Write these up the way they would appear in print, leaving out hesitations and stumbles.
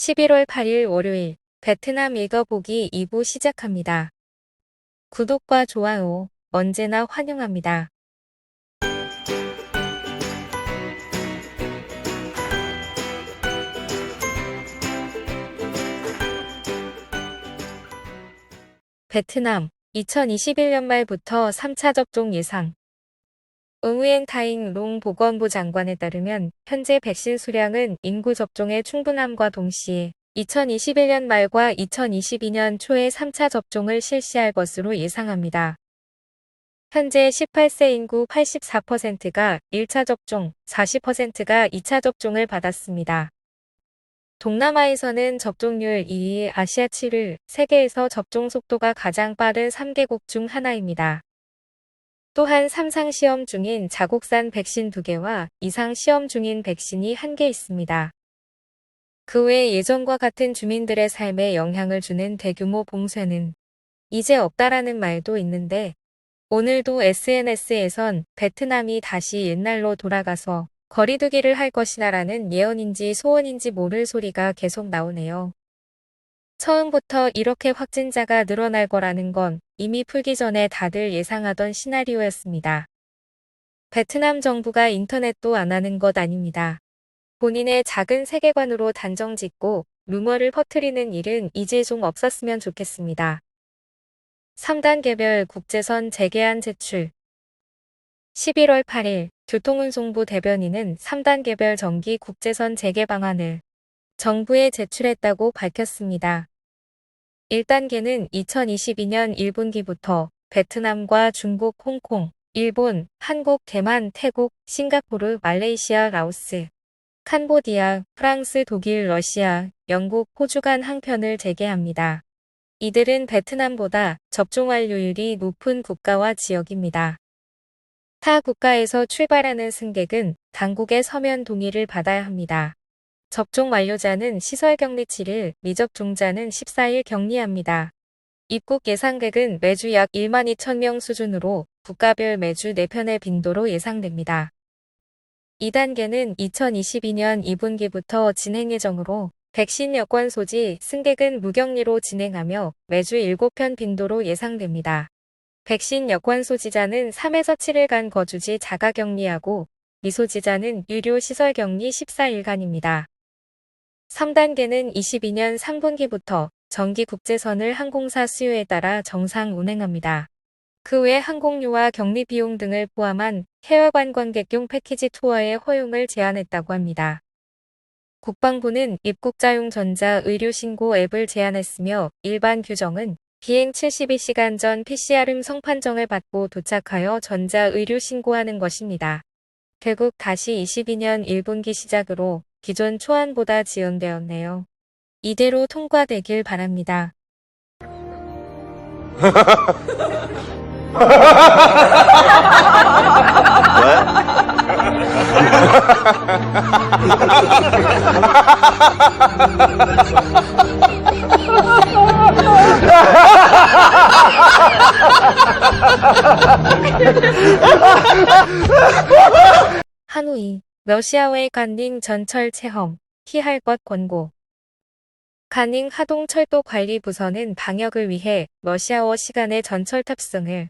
11월 8일 월요일 베트남 읽어보기 2부 시작합니다. 구독과 좋아요 언제나 환영합니다. 베트남 2021년 말부터 3차 접종 예상. 응우엔 타잉 롱 보건부 장관에 따르면 현재 백신 수량은 인구 접종의 충분함과 동시에 2021년 말과 2022년 초에 3차 접종을 실시할 것으로 예상합니다. 현재 18세 인구 84%가 1차 접종, 40%가 2차 접종을 받았습니다. 동남아에서는 접종률 2위 아시아 7위, 세계에서 접종 속도가 가장 빠른 3개국 중 하나입니다. 또한 3상 시험 중인 자국산 백신 2개와 이상 시험 중인 백신이 1개 있습니다. 그 외 예전과 같은 주민들의 삶에 영향을 주는 대규모 봉쇄는 이제 없다라는 말도 있는데 오늘도 SNS에선 베트남이 다시 옛날로 돌아가서 거리두기를 할 것이라는 예언인지 소원인지 모를 소리가 계속 나오네요. 처음부터 이렇게 확진자가 늘어날 거라는 건 이미 풀기 전에 다들 예상하던 시나리오였습니다. 베트남 정부가 인터넷도 안 하는 것 아닙니다. 본인의 작은 세계관으로 단정 짓고 루머를 퍼뜨리는 일은 이제 좀 없었으면 좋겠습니다. 3단계별 국제선 재개안 제출. 11월 8일 교통운송부 대변인은 3단계별 정기 국제선 재개 방안을 정부에 제출했다고 밝혔습니다. 1단계는 2022년 1분기부터 베트남과 중국, 홍콩, 일본, 한국, 대만, 태국, 싱가포르, 말레이시아, 라오스, 캄보디아, 프랑스, 독일, 러시아, 영국, 호주 간 항편을 재개합니다. 이들은 베트남보다 접종 완료율이 높은 국가와 지역입니다. 타 국가에서 출발하는 승객은 당국의 서면 동의를 받아야 합니다. 접종 완료자는 시설 격리 7일, 미접종자는 14일 격리합니다. 입국 예상객은 매주 약 1만 2천 명 수준으로 국가별 매주 4편의 빈도로 예상됩니다. 2단계는 2022년 2분기부터 진행 예정으로 백신 여권 소지 승객은 무격리로 진행하며 매주 7편 빈도로 예상됩니다. 백신 여권 소지자는 3에서 7일간 거주지 자가격리하고 미소지자는 유료 시설 격리 14일간입니다. 3단계는 22년 3분기부터 정기 국제선을 항공사 수요에 따라 정상 운행합니다. 그 외 항공료와 격리 비용 등을 포함한 해외 관광객용 패키지 투어의 허용을 제한했다고 합니다. 국방부는 입국자용 전자의료신고 앱을 제한했으며 일반 규정은 비행 72시간 전 PCR 음성 판정을 받고 도착하여 전자의료신고하는 것입니다. 결국 다시 22년 1분기 시작으로 기존 초안보다 지연되었네요. 이대로 통과되길 바랍니다. 하노이, 러시아와의 간닝 전철 체험, 피할 것 권고. 간닝 하동철도관리부서는 방역을 위해 러시아워 시간의 전철 탑승을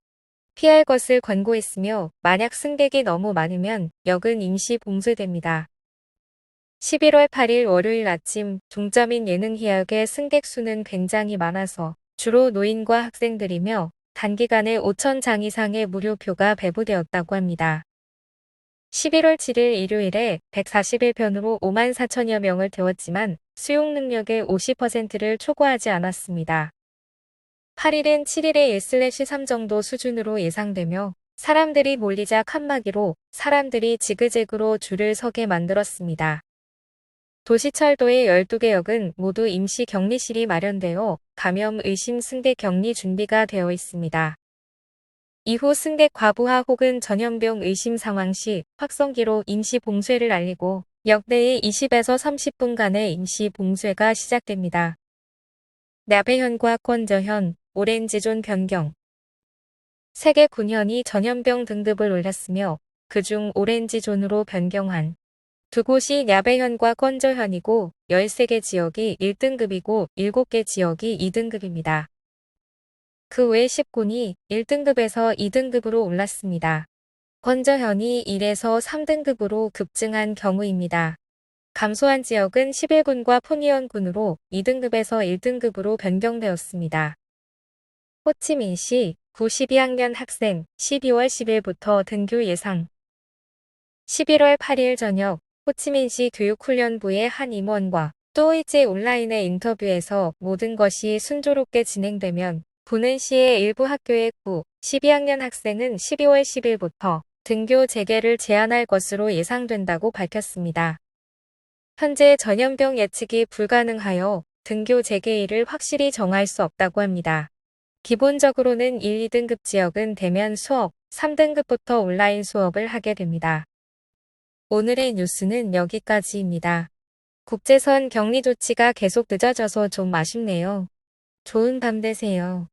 피할 것을 권고했으며 만약 승객이 너무 많으면 역은 임시 봉쇄됩니다. 11월 8일 월요일 아침 중점인 예능희역의 승객 수는 굉장히 많아서 주로 노인과 학생들이며 단기간에 5,000장 이상의 무료표가 배부되었다고 합니다. 11월 7일 일요일에 141편으로 5만 4천여 명을 태웠지만 수용 능력의 50%를 초과하지 않았습니다. 8일은 7일의 1/3 정도 수준으로 예상되며 사람들이 몰리자 칸막이로 사람들이 지그재그로 줄을 서게 만들었습니다. 도시철도의 12개 역은 모두 임시 격리실이 마련되어 감염 의심 승객 격리 준비가 되어 있습니다. 이후 승객 과부하 혹은 전염병 의심 상황 시 확성기로 임시 봉쇄를 알리고 역 내에 20에서 30분간의 임시 봉쇄가 시작됩니다. 나배현과 권저현, 오렌지존 변경. 세계 9년이 전염병 등급을 올렸으며 그중 오렌지존으로 변경한 두 곳이 야배현과 건저현이고 13개 지역이 1등급이고 7개 지역이 2등급입니다. 그 외 10군이 1등급에서 2등급으로 올랐습니다. 건저현이 1에서 3등급으로 급증한 경우입니다. 감소한 지역은 11군과 포니언군으로 2등급에서 1등급으로 변경되었습니다. 호치민시 9-12학년 학생 12월 10일부터 등교 예상 11월 8일 저녁 호치민시 교육훈련부의 한 임원과 또이제 온라인의 인터뷰에서 모든 것이 순조롭게 진행되면 부는 시의 일부 학교의 9-12학년 학생은 12월 10일부터 등교 재개를 제한할 것으로 예상된다고 밝혔습니다. 현재 전염병 예측이 불가능하여 등교 재개일을 확실히 정할 수 없다고 합니다. 기본적으로는 1, 2등급 지역은 대면 수업, 3등급부터 온라인 수업을 하게 됩니다. 오늘의 뉴스는 여기까지입니다. 국제선 격리 조치가 계속 늦어져서 좀 아쉽네요. 좋은 밤 되세요.